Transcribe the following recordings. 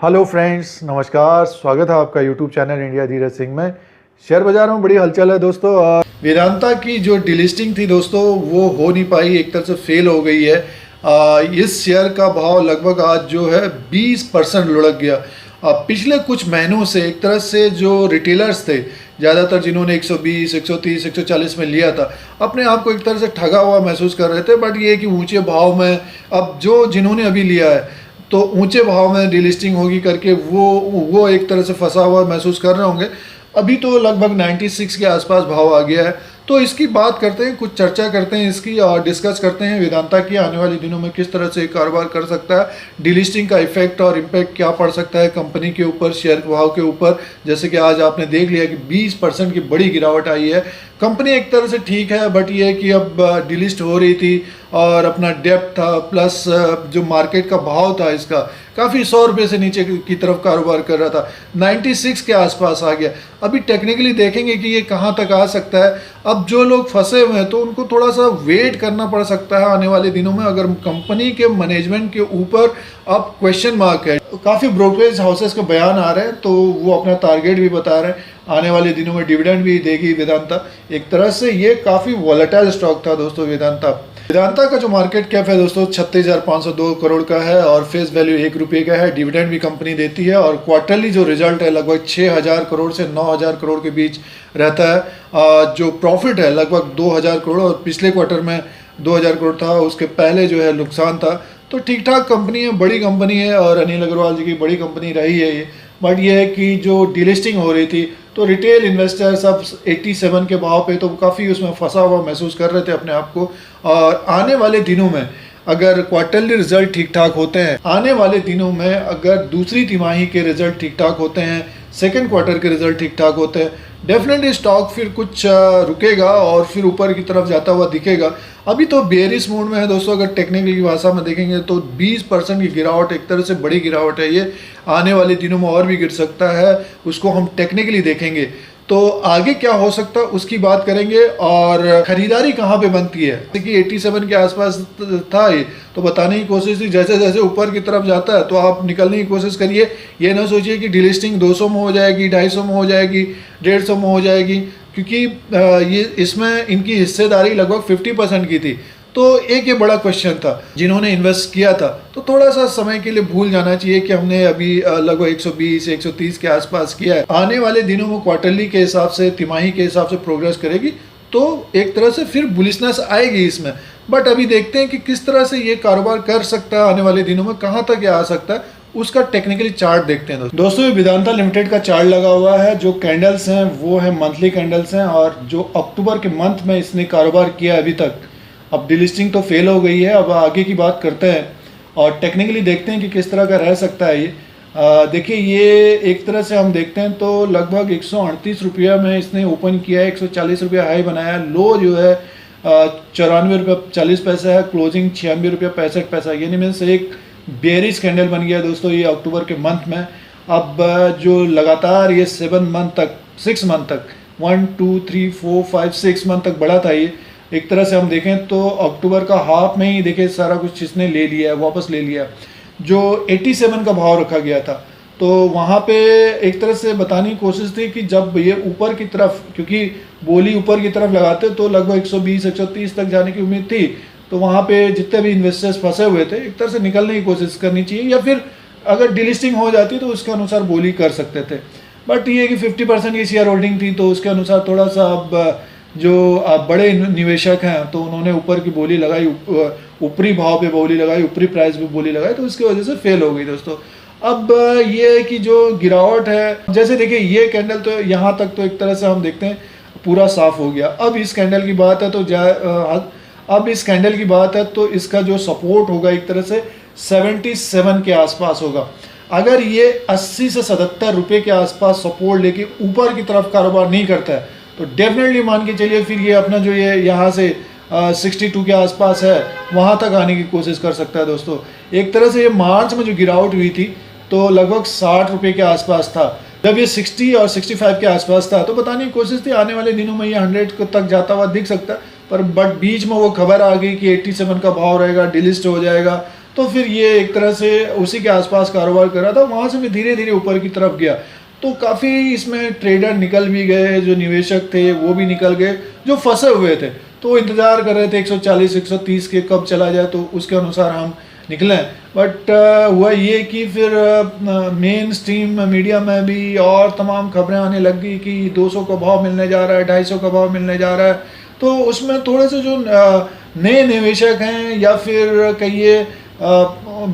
Hello friends, नमस्कार। स्वागत है आपका YouTube channel India Dheeraj Singh में। शेयर बाजार में बड़ी हलचल है दोस्तों। वेदांता की जो डिलिस्टिंग थी दोस्तों वो हो नहीं पाई, एक तरह से फेल हो गई है। इस शेयर का भाव लगभग आज जो है 20% लुढ़क गया। पिछले कुछ महीनों से एक तरह से जो रिटेलर्स थे ज़्यादातर, जिन्होंने 120, 130, 140 में लिया था, अपने आप को एक तरह से ठगा हुआ महसूस कर रहे थे। बट ये कि ऊंचे भाव में अब जिन्होंने अभी लिया है तो ऊंचे भाव में डिलिस्टिंग होगी करके वो एक तरह से फंसा हुआ महसूस कर रहे होंगे। अभी तो लगभग 96 के आसपास भाव आ गया है। तो इसकी बात करते हैं, कुछ चर्चा करते हैं इसकी और डिस्कस करते हैं वेदांता की आने वाले दिनों में किस तरह से कारोबार कर सकता है, डिलिस्टिंग का इफेक्ट और इम्पैक्ट क्या पड़ सकता है कंपनी के ऊपर, शेयर के भाव के ऊपर। जैसे कि आज आपने देख लिया कि 20% की बड़ी गिरावट आई है। कंपनी एक तरह से ठीक है, बट ये है कि अब डिलिस्ट हो रही थी और अपना डेप्थ था प्लस जो मार्केट का भाव था इसका काफ़ी 100 रुपये से नीचे की तरफ कारोबार कर रहा था, 96 के आसपास आ गया। अभी टेक्निकली देखेंगे कि ये कहाँ तक आ सकता है। अब जो लोग फंसे हुए हैं तो उनको थोड़ा सा वेट करना पड़ सकता है आने वाले दिनों में। अगर कंपनी के मैनेजमेंट के ऊपर अब क्वेश्चन मार्क है, काफ़ी ब्रोकरेज हाउसेस के बयान आ रहे हैं तो वो अपना टारगेट भी बता रहे हैं, आने वाले दिनों में डिविडेंड भी देगी वेदांता। एक तरह से ये काफ़ी वॉलेटाइल स्टॉक था दोस्तों वेदांता का जो मार्केट कैप है दोस्तों 36,502 करोड़ का है और फेस वैल्यू 1 रुपये का है। डिविडेंड भी कंपनी देती है और क्वार्टरली जो रिजल्ट है लगभग 6,000 करोड़ से 9,000 करोड़ के बीच रहता है। जो प्रॉफिट है लगभग 2,000 करोड़ और पिछले क्वार्टर में 2,000 करोड़ था, उसके पहले जो है नुकसान था। तो ठीक ठाक कंपनी है, बड़ी कंपनी है और अनिल अग्रवाल जी की बड़ी कंपनी रही है ये। बट ये है कि जो डिलिस्टिंग हो रही थी तो रिटेल इन्वेस्टर सब 87 के भाव पे तो काफ़ी उसमें फंसा हुआ महसूस कर रहे थे अपने आप को। और आने वाले दिनों में अगर क्वार्टरली रिजल्ट ठीक ठाक होते हैं, आने वाले दिनों में अगर दूसरी तिमाही के रिजल्ट ठीक ठाक होते हैं, सेकेंड क्वार्टर के रिजल्ट ठीक ठाक होते हैं, डेफिनेटली स्टॉक फिर कुछ रुकेगा और फिर ऊपर की तरफ जाता हुआ दिखेगा। अभी तो बेरिश मोड में है दोस्तों। अगर टेक्निकल की भाषा में देखेंगे तो 20% की गिरावट एक तरह से बड़ी गिरावट है। ये आने वाले दिनों में और भी गिर सकता है, उसको हम टेक्निकली देखेंगे। तो आगे क्या हो सकता है उसकी बात करेंगे और खरीदारी कहाँ पे बनती है। कि 87 के आसपास था ये, तो बताने की कोशिश थी। जैसे जैसे ऊपर की तरफ जाता है तो आप निकलने की कोशिश करिए। ये ना सोचिए कि डिलिस्टिंग 200 में हो जाएगी, 250 में हो जाएगी, 150 में हो जाएगी, क्योंकि ये इसमें इनकी हिस्सेदारी लगभग 50% की थी। तो एक ये बड़ा क्वेश्चन था, जिन्होंने इन्वेस्ट किया था तो थोड़ा सा समय के लिए भूल जाना चाहिए कि हमने अभी लगभग 120 130 के आसपास किया है। आने वाले दिनों में क्वार्टरली के हिसाब से, तिमाही के हिसाब से प्रोग्रेस करेगी तो एक तरह से फिर बुलिशनेस आएगी इसमें। बट अभी देखते हैं कि किस तरह से ये कारोबार कर सकता है आने वाले दिनों में, कहाँ तक ये आ सकता है, उसका टेक्निकली चार्ट देखते हैं दोस्तों। ये वेदांता लिमिटेड का चार्ट लगा हुआ है। जो कैंडल्स हैं वो है मंथली कैंडल्स हैं और जो अक्टूबर के मंथ में इसने कारोबार किया अभी तक। अब डिलिस्टिंग तो फेल हो गई है, अब आगे की बात करते हैं और टेक्निकली देखते हैं कि किस तरह का रह सकता है ये। देखिए, ये एक तरह से हम देखते हैं तो लगभग 138 रुपया में इसने ओपन किया है, 140 रुपया हाई बनाया। लो जो है 94 रुपये 40 पैसा है, क्लोजिंग 96 रुपया 65 पैसा। यानी में से एक बेरिश कैंडल बन गया दोस्तों ये अक्टूबर के मंथ में। अब जो लगातार ये 6 मंथ तक 1 2 3 4 5 6 मंथ तक बढ़ा था ये। एक तरह से हम देखें तो अक्टूबर का हाफ में ही देखिए सारा कुछ इसने ले लिया है, वापस ले लिया। जो 87 का भाव रखा गया था तो वहाँ पे एक तरह से बताने की कोशिश थी कि जब ये ऊपर की तरफ, क्योंकि बोली ऊपर की तरफ लगाते तो लगभग 120 130 तक जाने की उम्मीद थी। तो वहाँ पे जितने भी इन्वेस्टर्स फंसे हुए थे एक तरह से निकलने की कोशिश करनी चाहिए, या फिर अगर डिलिस्टिंग हो जाती तो उसके अनुसार बोली कर सकते थे। बट ये कि 50% की शेयर होल्डिंग थी तो उसके अनुसार थोड़ा सा अब जो बड़े निवेशक हैं तो उन्होंने ऊपर की बोली लगाई, ऊपरी भाव पे बोली लगाई, ऊपरी प्राइस पे बोली लगाई, तो उसकी वजह से फेल हो गई दोस्तों। अब ये है कि जो गिरावट है, जैसे देखिए ये कैंडल तो यहाँ तक तो एक तरह से हम देखते हैं पूरा साफ हो गया। अब इस कैंडल की बात है तो इसका जो सपोर्ट होगा एक तरह से 77 के आसपास होगा। अगर ये 80 से 77 रुपये के आसपास सपोर्ट लेके ऊपर की तरफ कारोबार नहीं करता है तो डेफिनेटली मान के चलिए फिर ये अपना जो ये यहाँ से 62 के आसपास है वहाँ तक आने की कोशिश कर सकता है दोस्तों। एक तरह से ये मार्च में जो गिरावट हुई थी तो लगभग 60 रुपये के आसपास था। जब ये 60 और 65 के आसपास था तो बताने की कोशिश थी आने वाले दिनों में ये 100 तक जाता हुआ दिख सकता है। पर बट बीच में वो खबर आ गई कि 87 का भाव रहेगा, डिलिस्ट हो जाएगा, तो फिर ये एक तरह से उसी के आसपास कारोबार कर रहा था, वहाँ से मैं धीरे धीरे ऊपर की तरफ गया। तो काफ़ी इसमें ट्रेडर निकल भी गए, जो निवेशक थे वो भी निकल गए, जो फंसे हुए थे तो वो इंतज़ार कर रहे थे 140 130 के कब चला जाए तो उसके अनुसार हम निकले। बट हुआ ये कि फिर मेन स्ट्रीम मीडिया में भी और तमाम खबरें आने लग गई कि 200 का भाव मिलने जा रहा है, 250 का भाव मिलने जा रहा है। तो उसमें थोड़े से जो नए निवेशक हैं या फिर कहिए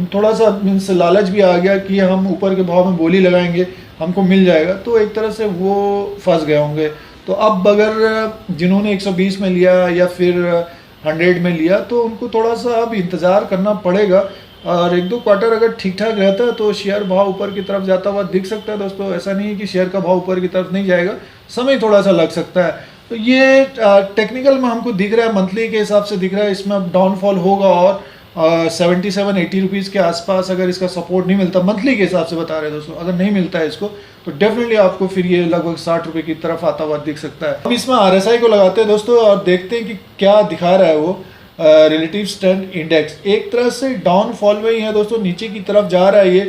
थोड़ा सा मीन्स लालच भी आ गया कि हम ऊपर के भाव में बोली लगाएंगे, हमको मिल जाएगा, तो एक तरह से वो फंस गए होंगे। तो अब अगर जिन्होंने 120 में लिया या फिर 100 में लिया तो उनको थोड़ा सा अब इंतज़ार करना पड़ेगा, और 1-2 क्वार्टर अगर ठीक ठाक रहता है तो शेयर भाव ऊपर की तरफ जाता हुआ दिख सकता है दोस्तों। ऐसा नहीं है कि शेयर का भाव ऊपर की तरफ नहीं जाएगा, समय थोड़ा सा लग सकता है। तो ये टेक्निकल में हमको दिख रहा है, मंथली के हिसाब से दिख रहा है, इसमें अब डाउनफॉल होगा और 77-80 रुपीज़ के आसपास अगर इसका सपोर्ट नहीं मिलता, मंथली के हिसाब से बता रहे हैं दोस्तों, अगर नहीं मिलता है इसको तो डेफिनेटली आपको फिर ये लगभग 60 रुपये की तरफ आता हुआ दिख सकता है। अब इसमें RSI को लगाते हैं दोस्तों और देखते हैं कि क्या दिखा रहा है वो रिलेटिव स्ट्रेंथ इंडेक्स। एक तरह से डाउनफॉल में ही है दोस्तों, नीचे की तरफ जा रहा है ये।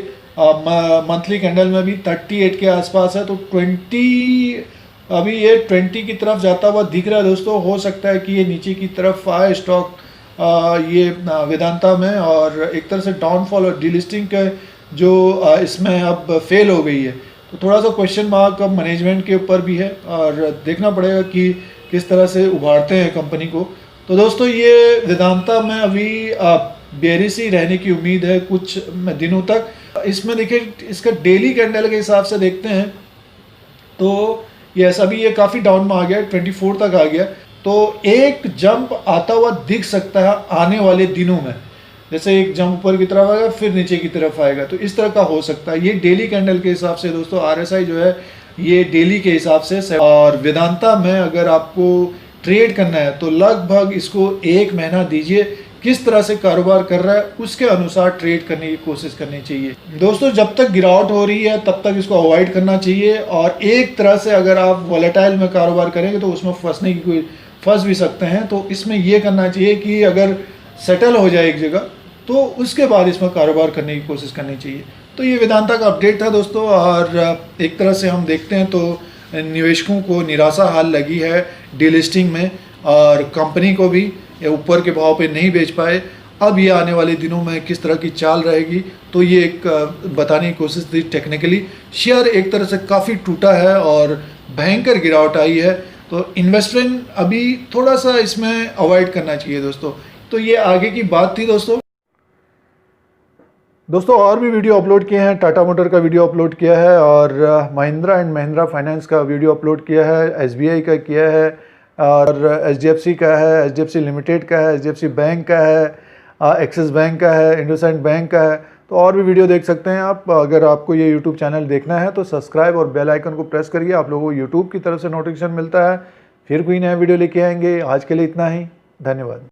मंथली कैंडल में भी 38 के आसपास है, तो 20 अभी ये 20 की तरफ जाता हुआ दिख रहा है दोस्तों। हो सकता है कि ये नीचे की तरफ आए स्टॉक ये वेदांता में, और एक तरह से डाउनफॉल और डीलिस्टिंग का जो इसमें अब फेल हो गई है, तो थोड़ा सा क्वेश्चन मार्क अब मैनेजमेंट के ऊपर भी है और देखना पड़ेगा कि किस तरह से उभारते हैं कंपनी को। तो दोस्तों ये वेदांता में अभी बेरिश ही रहने की उम्मीद है कुछ दिनों तक। इसमें देखिए इसका डेली कैंडल के हिसाब से देखते हैं तो ये ऐसा भी ये काफ़ी डाउन में आ गया, 24 तक आ गया, तो एक जंप आता हुआ दिख सकता है आने वाले दिनों में। जैसे एक जंप ऊपर की तरफ आएगा फिर नीचे की तरफ आएगा, तो इस तरह का हो सकता है। ये डेली कैंडल के हिसाब से दोस्तों RSI जो है ये डेली के हिसाब से। और वेदांता में अगर आपको ट्रेड करना है तो लगभग इसको 1 महीना दीजिए, किस तरह से कारोबार कर रहा है उसके अनुसार ट्रेड करने की कोशिश करनी चाहिए दोस्तों। जब तक गिरावट हो रही है तब तक इसको अवॉइड करना चाहिए, और एक तरह से अगर आप वॉलेटाइल में कारोबार करेंगे तो उसमें फंस भी सकते हैं। तो इसमें ये करना चाहिए कि अगर सेटल हो जाए एक जगह तो उसके बाद इसमें कारोबार करने की कोशिश करनी चाहिए। तो ये वेदांता का अपडेट था दोस्तों, और एक तरह से हम देखते हैं तो निवेशकों को निराशा हाल लगी है डीलिस्टिंग में, और कंपनी को भी ऊपर के भाव पे नहीं बेच पाए। अब ये आने वाले दिनों में किस तरह की चाल रहेगी, तो ये एक बताने की कोशिश थी। टेक्निकली शेयर एक तरह से काफ़ी टूटा है और भयंकर गिरावट आई है, तो इन्वेस्टमेंट अभी थोड़ा सा इसमें अवॉइड करना चाहिए दोस्तों। तो ये आगे की बात थी दोस्तों और भी वीडियो अपलोड किए हैं। टाटा मोटर का वीडियो अपलोड किया है, और महिंद्रा एंड महिंद्रा फाइनेंस का वीडियो अपलोड किया है, SBI का किया है, और HDFC का है, HDFC लिमिटेड का है, HDFC बैंक का है, एक्सिस बैंक का है, इंडसइंड बैंक का है। तो और भी वीडियो देख सकते हैं आप। अगर आपको ये यूट्यूब चैनल देखना है तो सब्सक्राइब और बेल आइकन को प्रेस करिए, आप लोगों को यूट्यूब की तरफ से नोटिफिकेशन मिलता है। फिर कोई नया वीडियो लेके आएंगे। आज के लिए इतना ही, धन्यवाद।